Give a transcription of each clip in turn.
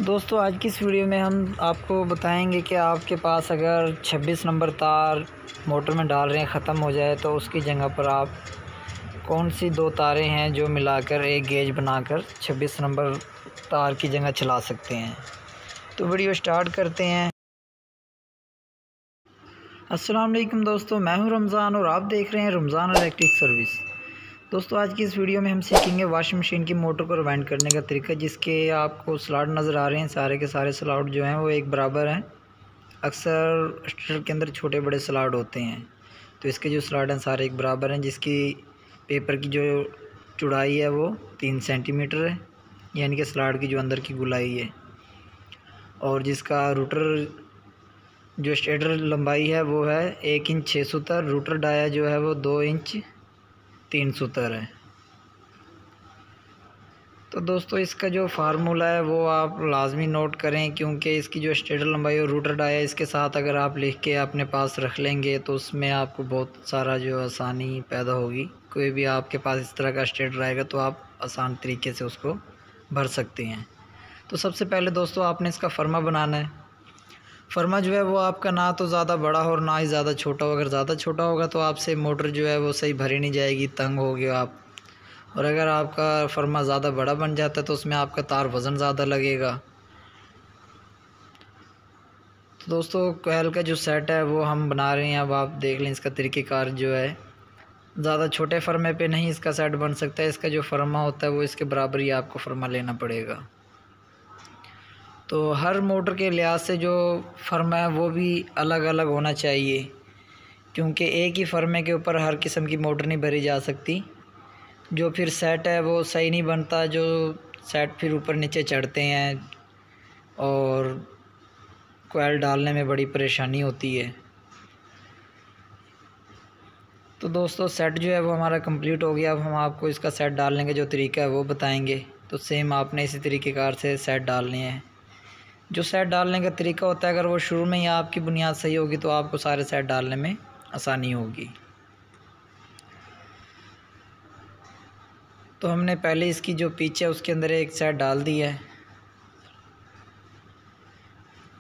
दोस्तों आज की इस वीडियो में हम आपको बताएंगे कि आपके पास अगर 26 नंबर तार मोटर में डाल रहे हैं ख़त्म हो जाए तो उसकी जगह पर आप कौन सी दो तारें हैं जो मिलाकर एक गेज बनाकर 26 नंबर तार की जगह चला सकते हैं। तो वीडियो स्टार्ट करते हैं। अस्सलाम वालेकुम दोस्तों, मैं हूं रमज़ान और आप देख रहे हैं रमज़ान इलेक्ट्रिक सर्विस। दोस्तों आज की इस वीडियो में हम सीखेंगे वॉशिंग मशीन की मोटर को रिवाइंड करने का तरीका, जिसके आपको स्लॉट नज़र आ रहे हैं। सारे के सारे स्लॉट जो हैं वो एक बराबर हैं। अक्सर स्टर के अंदर छोटे बड़े स्लॉट होते हैं, तो इसके जो स्लॉट हैं सारे एक बराबर हैं। जिसकी पेपर की जो चौड़ाई है वो 3 सेंटीमीटर है, यानी कि स्लॉट की जो अंदर की गुलाई है। और जिसका रूटर जो स्टेटर लंबाई है वो है 1 इंच 6 सूतर। रूटर डाया जो है वो 2 इंच 3 सूतर है। तो दोस्तों इसका जो फार्मूला है वो आप लाजमी नोट करें, क्योंकि इसकी जो स्टेटर लंबाई और रूटर डाया इसके साथ अगर आप लिख के अपने पास रख लेंगे तो उसमें आपको बहुत सारा जो आसानी पैदा होगी। कोई भी आपके पास इस तरह का स्टेटर आएगा तो आप आसान तरीके से उसको भर सकते हैं। तो सबसे पहले दोस्तों आपने इसका फर्मा बनाना है। फर्मा जो है वो आपका ना तो ज़्यादा बड़ा हो और ना ही ज़्यादा छोटा हो। अगर ज़्यादा छोटा होगा तो आपसे मोटर जो है वो सही भरी नहीं जाएगी, तंग होगी आप। और अगर आपका फर्मा ज़्यादा बड़ा बन जाता है तो उसमें आपका तार वज़न ज़्यादा लगेगा। तो दोस्तों कोयल का जो सेट है वो हम बना रहे हैं। अब आप देख लें इसका तरीक़ेकार जो है। ज़्यादा छोटे फर्मे पे नहीं इसका सेट बन सकता है। इसका जो फर्मा होता है वो इसके बराबर ही आपको फर्मा लेना पड़ेगा। तो हर मोटर के लिहाज से जो फर्मा है वो भी अलग अलग होना चाहिए, क्योंकि एक ही फर्मे के ऊपर हर किस्म की मोटर नहीं भरी जा सकती। जो फिर सेट है वो सही नहीं बनता, जो सेट फिर ऊपर नीचे चढ़ते हैं और कोयल डालने में बड़ी परेशानी होती है। तो दोस्तों सेट जो है वो हमारा कंप्लीट हो गया। अब हम आपको इसका सेट डालने का जो तरीका है वो बताएंगे। तो सेम आपने इसी तरीक़ेकार से सेट डालने हैं। जो सेट डालने का तरीका होता है, अगर वो शुरू में ही आपकी बुनियाद सही होगी तो आपको सारे सेट डालने में आसानी होगी। तो हमने पहले इसकी जो पिच है उसके अंदर एक सेट डाल दिया है।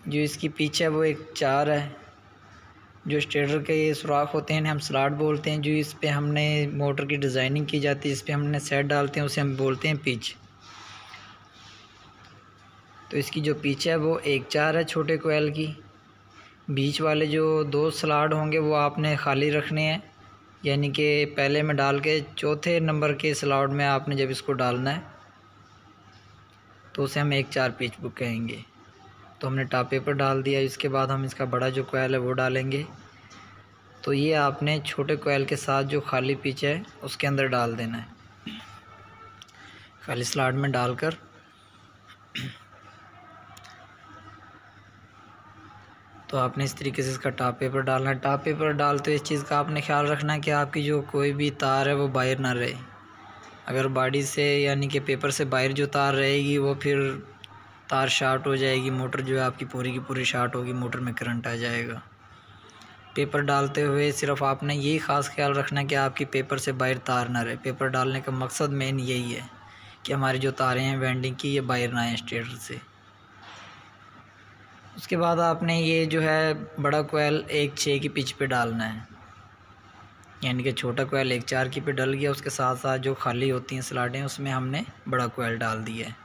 जो इसकी पिच है वो एक 4 है। जो स्टेटर के ये सुराख होते हैं हम स्लॉट बोलते हैं। जो इस पे हमने मोटर की डिज़ाइनिंग की जाती है, इस पे हमने सेट डालते हैं, उसे हम बोलते हैं पिच। तो इसकी जो पिच है वो एक 4 है छोटे कोयल की। बीच वाले जो 2 स्लॉट होंगे वो आपने खाली रखने हैं, यानी कि पहले में डाल के चौथे नंबर के स्लॉट में आपने जब इसको डालना है तो उसे हम एक 4 पिच बुक कहेंगे। तो हमने टॉप पेपर डाल दिया। इसके बाद हम इसका बड़ा जो कोयल है वो डालेंगे। तो ये आपने छोटे कोयल के साथ जो खाली पिच है उसके अंदर डाल देना है, खाली स्लॉट में डालकर। तो आपने इस तरीके से इसका टॉप पेपर डालना है। टॉप पेपर डालते इस चीज़ का आपने ख्याल रखना है कि आपकी जो कोई भी तार है वो बाहर ना रहे। अगर बॉडी से यानी कि पेपर से बाहर जो तार रहेगी वो फिर तार शॉर्ट हो जाएगी। मोटर जो है आपकी पूरी की पूरी शॉर्ट होगी, मोटर में करंट आ जाएगा। पेपर डालते हुए सिर्फ आपने यही ख़ास ख्याल रखना है कि आपकी पेपर से बाहर तार ना रहे। पेपर डालने का मकसद मेन यही है कि हमारी जो तारें हैं वेंडिंग की ये बाहर ना आए स्टेटर से। उसके बाद आपने ये जो है बड़ा कोयल एक 6 की पिच पे डालना है, यानी कि छोटा कोयल एक 4 की पे डल गया। उसके साथ साथ जो खाली होती हैं स्लॉटें उसमें हमने बड़ा कोयल डाल दिया है।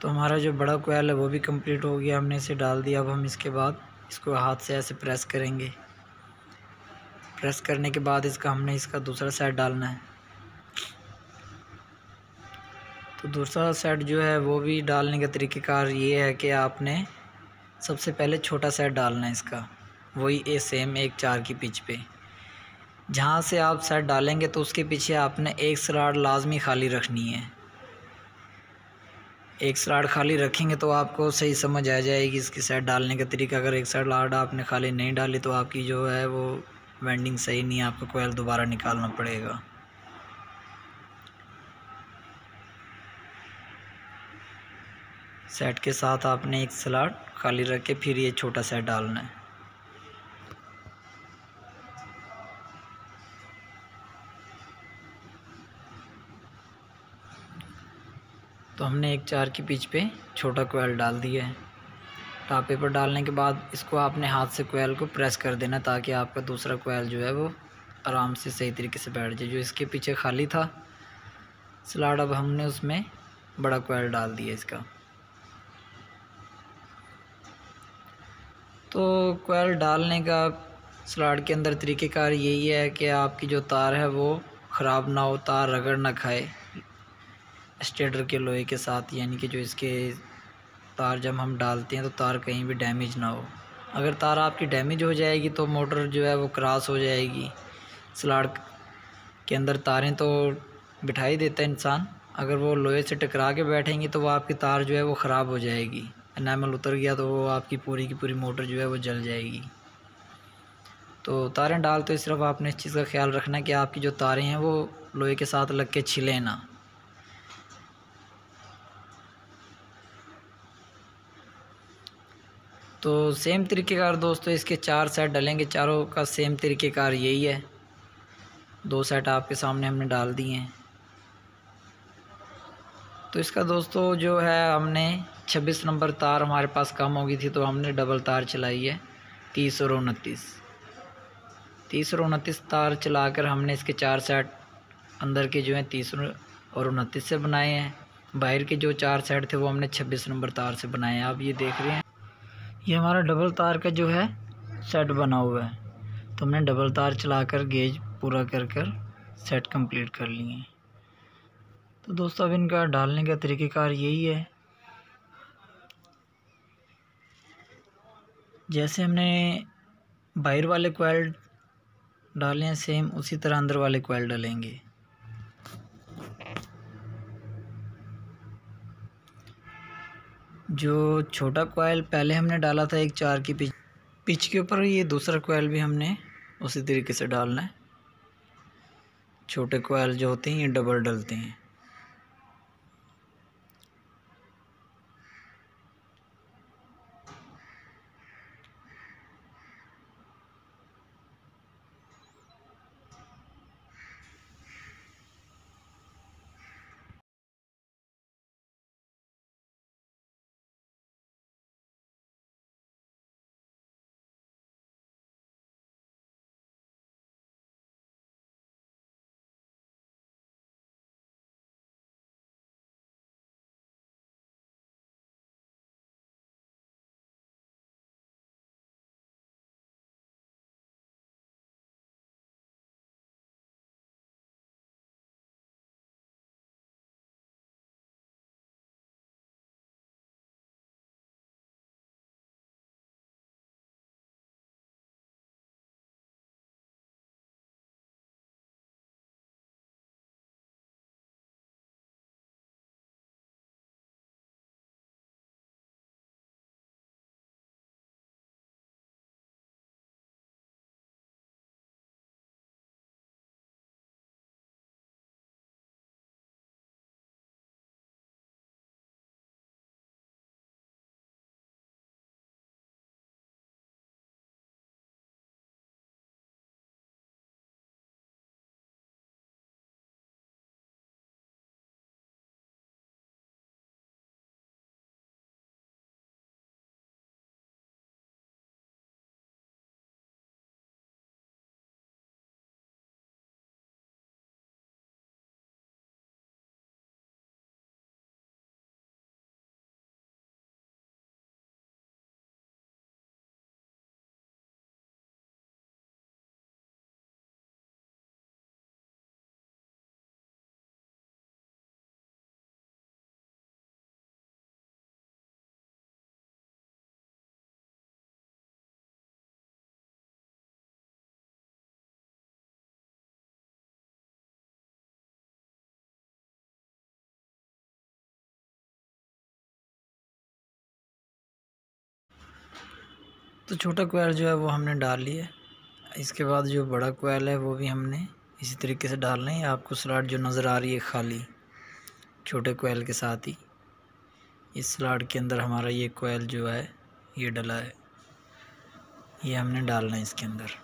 तो हमारा जो बड़ा कोयल है वो भी कंप्लीट हो गया, हमने इसे डाल दिया। अब हम इसके बाद इसको हाथ से ऐसे प्रेस करेंगे। प्रेस करने के बाद हमने इसका दूसरा सेट डालना है। तो दूसरा सेट जो है वो भी डालने का तरीक़ेकार ये है कि आपने सबसे पहले छोटा सेट डालना है इसका, वही सेम एक 4 की पिच पे। जहाँ से आप सेट डालेंगे तो उसके पीछे आपने एक स्लॉट लाजमी खाली रखनी है। एक स्लॉट खाली रखेंगे तो आपको सही समझ आ जाएगी इसकी सेट डालने का तरीका। अगर एक स्लॉट आपने खाली नहीं डाली तो आपकी जो है वो वेंडिंग सही नहीं है, आपको कोयल दोबारा निकालना पड़ेगा। सेट के साथ आपने एक स्लॉट खाली रख के फिर ये छोटा सेट डालना है। तो हमने एक 4 की पिच पे छोटा कोयल डाल दिया है। टॉप पेपर डालने के बाद इसको आपने हाथ से कोयल को प्रेस कर देना ताकि आपका दूसरा कोयल जो है वो आराम से सही तरीके से बैठ जाए। जो इसके पीछे खाली था स्लॉट, अब हमने उसमें बड़ा कोयल डाल दिया इसका। तो कोयल डालने का स्लॉट के अंदर तरीक़ेकार यही है कि आपकी जो तार है वो ख़राब ना हो, तार रगड़ ना खाए स्टेटर के लोहे के साथ, यानी कि जो इसके तार जब हम डालते हैं तो तार कहीं भी डैमेज ना हो। अगर तार आपकी डैमेज हो जाएगी तो मोटर जो है वो क्रॉस हो जाएगी। स्लॉट के अंदर तारें तो बिठा ही देता है इंसान, अगर वो लोहे से टकरा के बैठेंगी तो वो आपकी तार जो है वो ख़राब हो जाएगी। एनामल उतर गया तो वो आपकी पूरी की पूरी मोटर जो है वो जल जाएगी। तो तारें डालते हुए सिर्फ आपने इस चीज़ का ख्याल रखना है कि आपकी जो तारें हैं वो लोहे के साथ लग के छिलें ना। तो सेम तरीक़ेकार दोस्तों इसके 4 सेट डलेंगे, चारों का सेम तरीक़ेकार यही है। 2 सेट आपके सामने हमने डाल दिए हैं। तो इसका दोस्तों जो है हमने 26 नंबर तार हमारे पास कम हो गई थी तो हमने डबल तार चलाई है 30 और 29 तार चलाकर हमने इसके 4 सेट अंदर के जो हैं 30 और 29 से बनाए हैं। बाहर के जो 4 सेट थे वो हमने 26 नंबर तार से बनाए हैं। आप ये देख रहे हैं, ये हमारा डबल तार का जो है सेट बना हुआ है। तो हमने डबल तार चलाकर गेज पूरा कर सेट कंप्लीट कर लिए हैं। तो दोस्तों अब इनका डालने का तरीक़ेकार यही है, जैसे हमने बाहर वाले कोयल डाले हैं सेम उसी तरह अंदर वाले कोयल डालेंगे। जो छोटा कोयल पहले हमने डाला था एक 4 की पिच के ऊपर, ये दूसरा कोयल भी हमने उसी तरीके से डालना है। छोटे कोयल जो होते हैं ये डबल डलते हैं। तो छोटा कोयल जो है वो हमने डाल लिया। इसके बाद जो बड़ा कोयल है वो भी हमने इसी तरीके से डालना है। आपको स्लॉट जो नज़र आ रही है खाली छोटे कोयल के साथ ही, इस स्लॉट के अंदर हमारा ये कोयल जो है ये डला है, ये हमने डालना है इसके अंदर।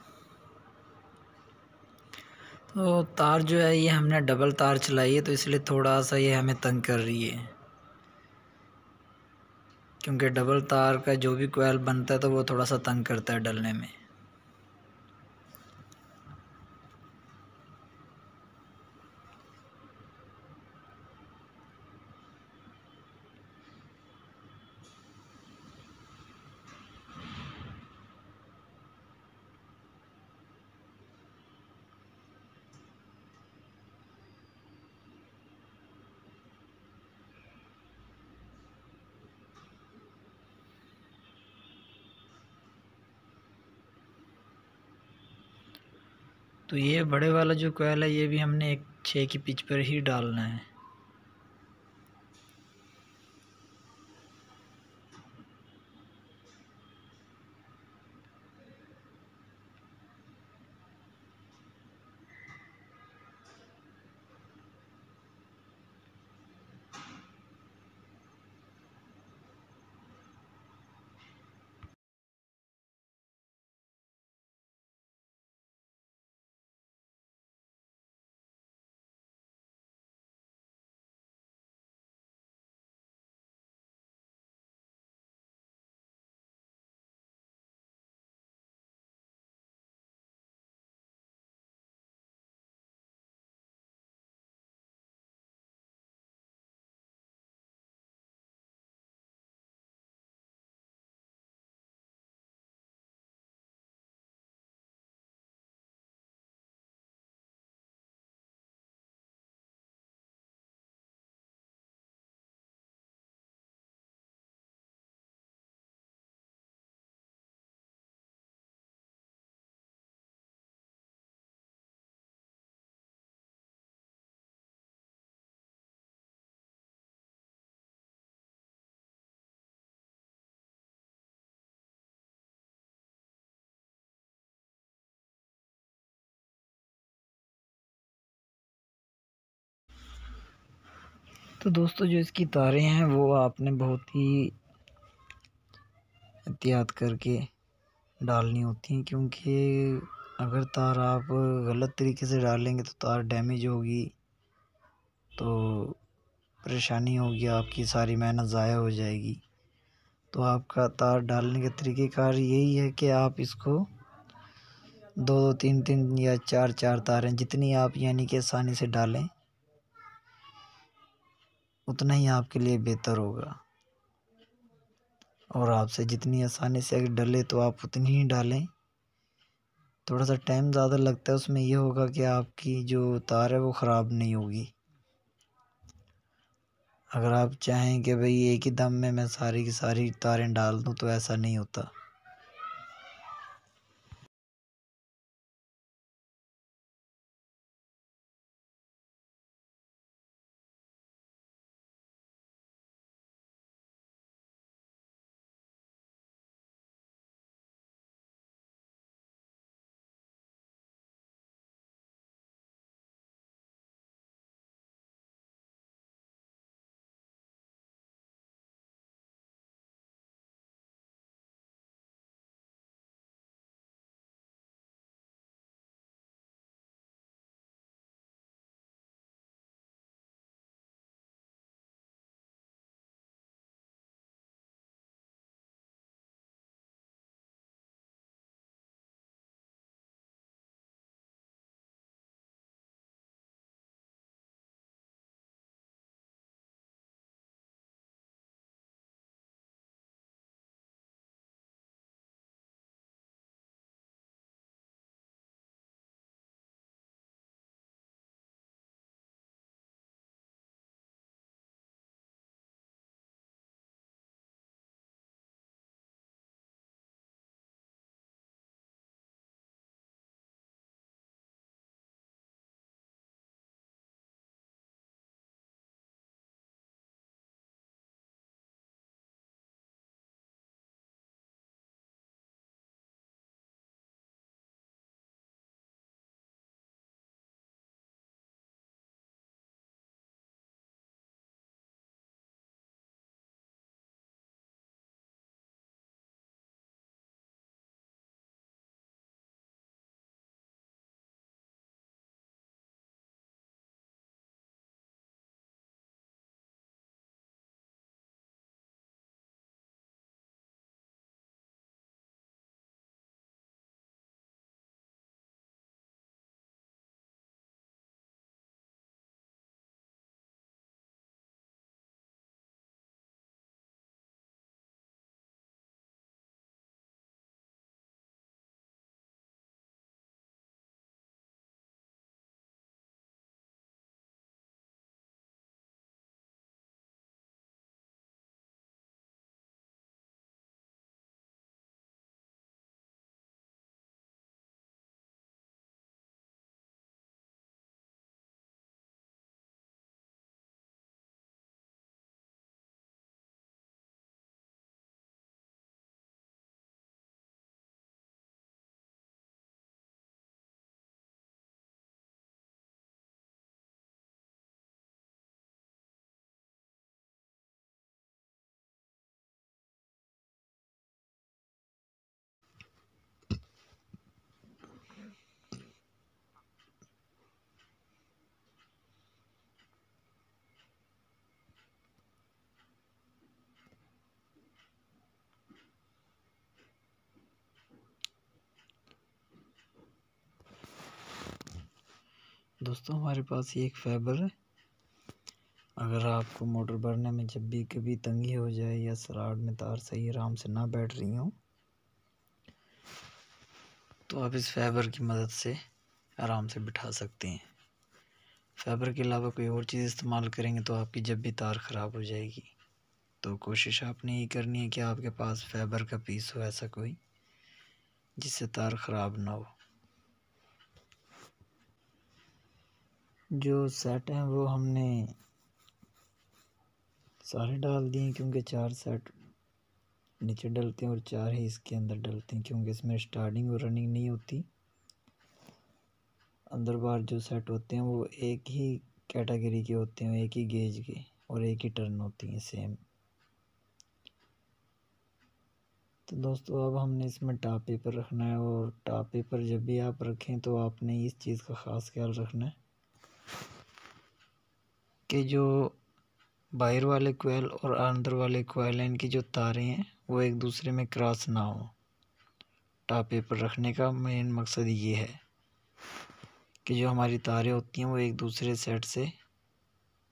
तो तार जो है ये हमने डबल तार चलाई है तो इसलिए थोड़ा सा ये हमें तंग कर रही है। क्योंकि डबल तार का जो भी कोयल बनता है तो वो थोड़ा सा तंग करता है डलने में। तो ये बड़े वाला जो कोयल है ये भी हमने एक 6 की पिच पर ही डालना है। तो दोस्तों जो इसकी तारें हैं वो आपने बहुत ही एहतियात करके डालनी होती हैं, क्योंकि अगर तार आप गलत तरीके से डालेंगे तो तार डैमेज होगी, तो परेशानी होगी, आपकी सारी मेहनत ज़ाया हो जाएगी। तो आपका तार डालने का तरीक़ेकार यही है कि आप इसको 2-2 3-3 या 4-4 तारें जितनी आप यानी कि आसानी से डालें उतना ही आपके लिए बेहतर होगा। और आपसे जितनी आसानी से अगर डले तो आप उतनी ही डालें। थोड़ा सा टाइम ज़्यादा लगता है, उसमें ये होगा कि आपकी जो तार है वो ख़राब नहीं होगी। अगर आप चाहें कि भाई एक ही दम में मैं सारी की सारी तारें डाल दूं तो ऐसा नहीं होता। दोस्तों हमारे पास ये एक फाइबर है। अगर आपको मोटर भरने में जब भी कभी तंगी हो जाए या सराड में तार सही आराम से ना बैठ रही हो तो आप इस फाइबर की मदद से आराम से बिठा सकते हैं। फाइबर के अलावा कोई और चीज़ इस्तेमाल करेंगे तो आपकी जब भी तार ख़राब हो जाएगी। तो कोशिश आपने ये करनी है कि आपके पास फाइबर का पीस हो ऐसा कोई जिससे तार ख़राब ना हो। जो सेट हैं वो हमने सारे डाल दिए क्योंकि 4 सेट नीचे डलते हैं और 4 ही इसके अंदर डलते हैं, क्योंकि इसमें स्टार्टिंग और रनिंग नहीं होती। अंदर बाहर जो सेट होते हैं वो एक ही कैटेगरी के होते हैं, एक ही गेज के और एक ही टर्न होती हैं सेम। तो दोस्तों अब हमने इसमें टॉप पेपर रखना है, और टॉप पेपर जब भी आप रखें तो आपने इस चीज़ का ख़ास ख्याल रखना है कि जो बाहर वाले कोयल और अंदर वाले कोयल हैं इनकी जो तारें हैं वो एक दूसरे में क्रॉस ना हो। टॉप पेपर रखने का मेन मकसद ये है कि जो हमारी तारें होती हैं वो एक दूसरे सेट से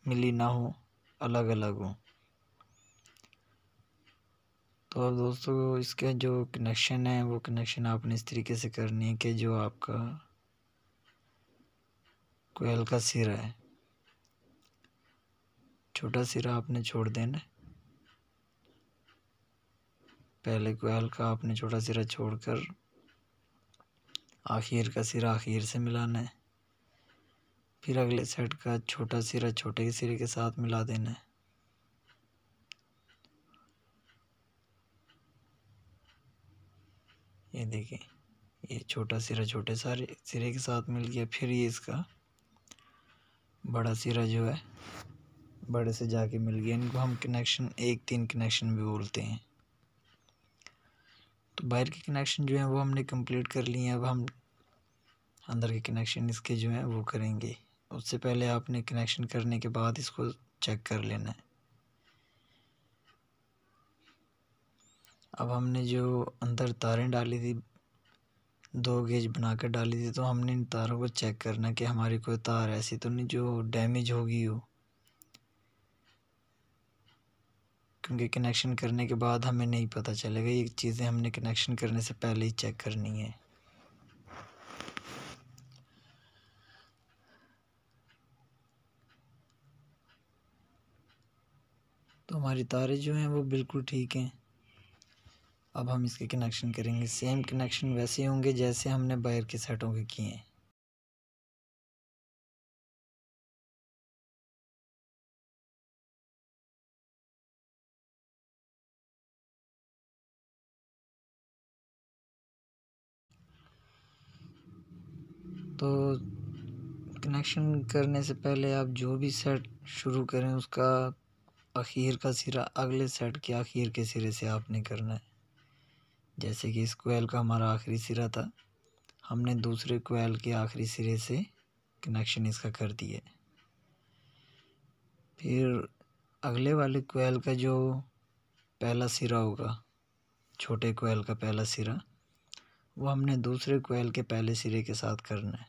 मिली ना हो, अलग अलग हो। तो अब दोस्तों इसका जो कनेक्शन है वो कनेक्शन आपने इस तरीके से करनी है कि जो आपका कोयल का सिरा है, छोटा सिरा आपने छोड़ देना। पहले कोयल का आपने छोटा सिरा छोड़कर आखिर का सिरा आखिर से मिलाना है। फिर अगले सेट का छोटा सिरा छोटे सिरे के साथ मिला देना है। ये देखिए, ये छोटा सिरा छोटे सारे सिरे के साथ मिल गया। फिर ये इसका बड़ा सिरा जो है बड़े से जाके मिल गया। इनको हम कनेक्शन 1-3 कनेक्शन भी बोलते हैं। तो बाहर के कनेक्शन जो हैं वो हमने कंप्लीट कर लिए हैं। अब हम अंदर के कनेक्शन इसके जो हैं वो करेंगे। उससे पहले आपने कनेक्शन करने के बाद इसको चेक कर लेना है। अब हमने जो अंदर तारें डाली थी, 2 गेज बनाकर डाली थी, तो हमने इन तारों को चेक करना कि हमारी कोई तार ऐसी तो नहीं जो डैमेज होगी हो, क्योंकि कनेक्शन करने के बाद हमें नहीं पता चलेगा। ये चीज़ें हमने कनेक्शन करने से पहले ही चेक करनी है। तो हमारी तारें जो हैं वो बिल्कुल ठीक हैं। अब हम इसके कनेक्शन करेंगे। सेम कनेक्शन वैसे होंगे जैसे हमने बाहर के सेटों के किए हैं। तो कनेक्शन करने से पहले आप जो भी सेट शुरू करें उसका आखिर का सिरा अगले सेट के आखिर के सिरे से आपने करना है। जैसे कि इस कोयल का हमारा आखिरी सिरा था, हमने दूसरे कोयल के आखिरी सिरे से कनेक्शन इसका कर दिया। फिर अगले वाले कोयल का जो पहला सिरा होगा, छोटे कोयल का पहला सिरा, वो हमने दूसरे कोयल के पहले सिरे के साथ करना है।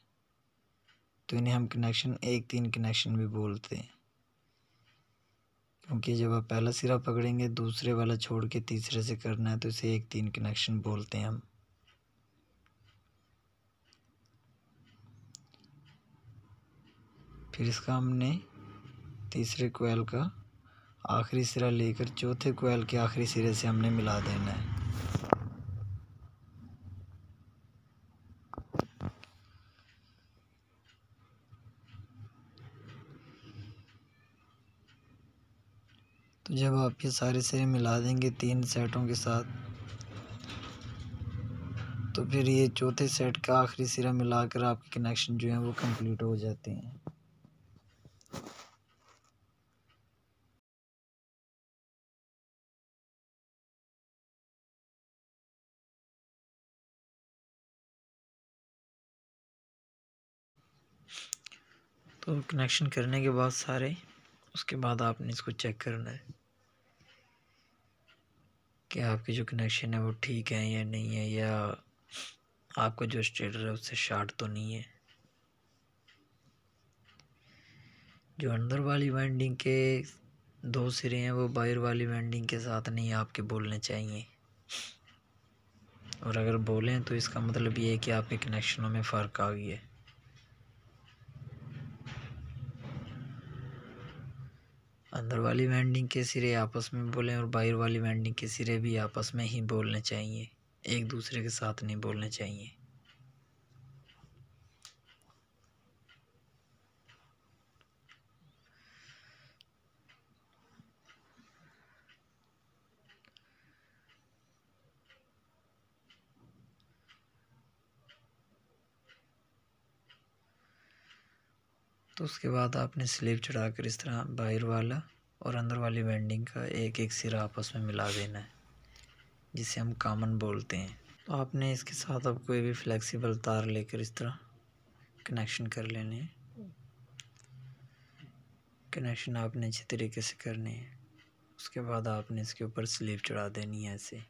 तो इन्हें हम कनेक्शन 1-3 कनेक्शन भी बोलते हैं, क्योंकि जब आप पहला सिरा पकड़ेंगे दूसरे वाला छोड़ के तीसरे से करना है तो इसे 1-3 कनेक्शन बोलते हैं हम। फिर इसका हमने तीसरे कोयल का आखिरी सिरा लेकर चौथे कोयल के आखिरी सिरे से हमने मिला देना है। तो जब आप ये सारे सिरे मिला देंगे 3 सेटों के साथ, तो फिर ये चौथे सेट का आखिरी सिरा मिलाकर आपके कनेक्शन जो हैं वो कंप्लीट हो जाते हैं। तो कनेक्शन करने के बाद सारे, उसके बाद आपने इसको चेक करना है कि आपके जो कनेक्शन है वो ठीक है या नहीं है, या आपका जो स्टेटर है उससे शॉर्ट तो नहीं है। जो अंदर वाली वाइंडिंग के 2 सिरे हैं वो बाहर वाली वाइंडिंग के साथ नहीं आपके बोलने चाहिए, और अगर बोलें तो इसका मतलब ये है कि आपके कनेक्शनों में फ़र्क आ गया है। अंदर वाली वाइंडिंग के सिरे आपस में बोलें और बाहर वाली वाइंडिंग के सिरे भी आपस में ही बोलने चाहिए, एक दूसरे के साथ नहीं बोलने चाहिए। तो उसके बाद आपने स्लिप चढ़ाकर इस तरह बाहर वाला और अंदर वाली वाइंडिंग का एक एक सिरा आपस में मिला देना है, जिसे हम कॉमन बोलते हैं। तो आपने इसके साथ अब कोई भी फ्लेक्सिबल तार लेकर इस तरह कनेक्शन कर लेने हैं। कनेक्शन आपने अच्छे तरीके से करने हैं। उसके बाद आपने इसके ऊपर स्लीव चढ़ा देनी है ऐसे।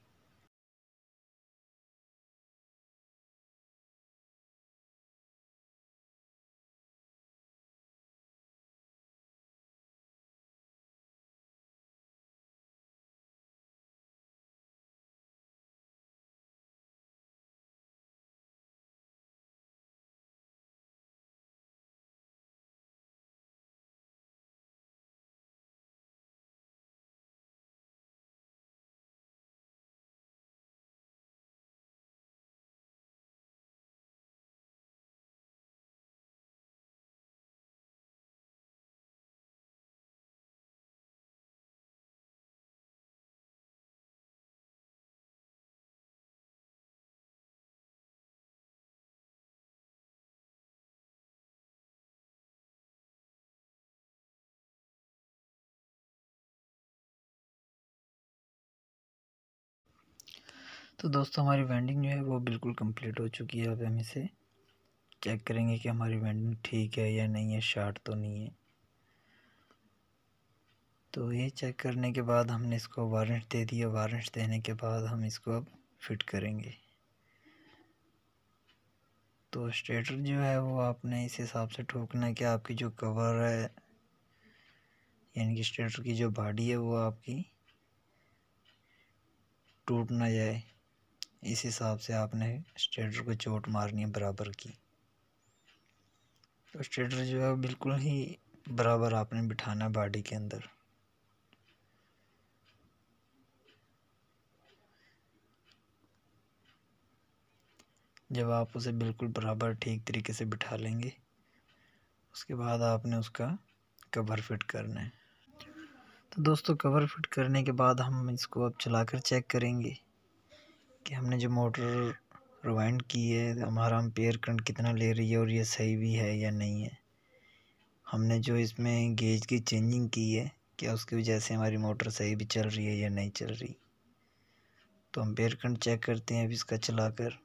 तो दोस्तों हमारी वेंडिंग जो है वो बिल्कुल कंप्लीट हो चुकी है। अब हम इसे चेक करेंगे कि हमारी वेंडिंग ठीक है या नहीं है, शार्ट तो नहीं है। तो ये चेक करने के बाद हमने इसको वारंट दे दिया। वारंट देने के बाद हम इसको अब फिट करेंगे। तो स्टेटर जो है वो आपने इस हिसाब से ठोकना है कि आपकी जो कवर है, यानी कि स्टेटर की जो बॉडी है वो आपकी टूट ना जाए। इस हिसाब से आपने स्टेटर को चोट मारनी है बराबर की। तो स्टेटर जो है बिल्कुल ही बराबर आपने बिठाना है बॉडी के अंदर। जब आप उसे बिल्कुल बराबर ठीक तरीके से बिठा लेंगे, उसके बाद आपने उसका कवर फिट करना है। तो दोस्तों कवर फिट करने के बाद हम इसको अब चलाकर चेक करेंगे कि हमने जो मोटर रिवाइंड की है हमारा एम्पेयर करंट कितना ले रही है और ये सही भी है या नहीं है। हमने जो इसमें गेज की चेंजिंग की है, क्या उसकी वजह से हमारी मोटर सही भी चल रही है या नहीं चल रही। तो एम्पेयर करंट चेक करते हैं अब इसका चलाकर।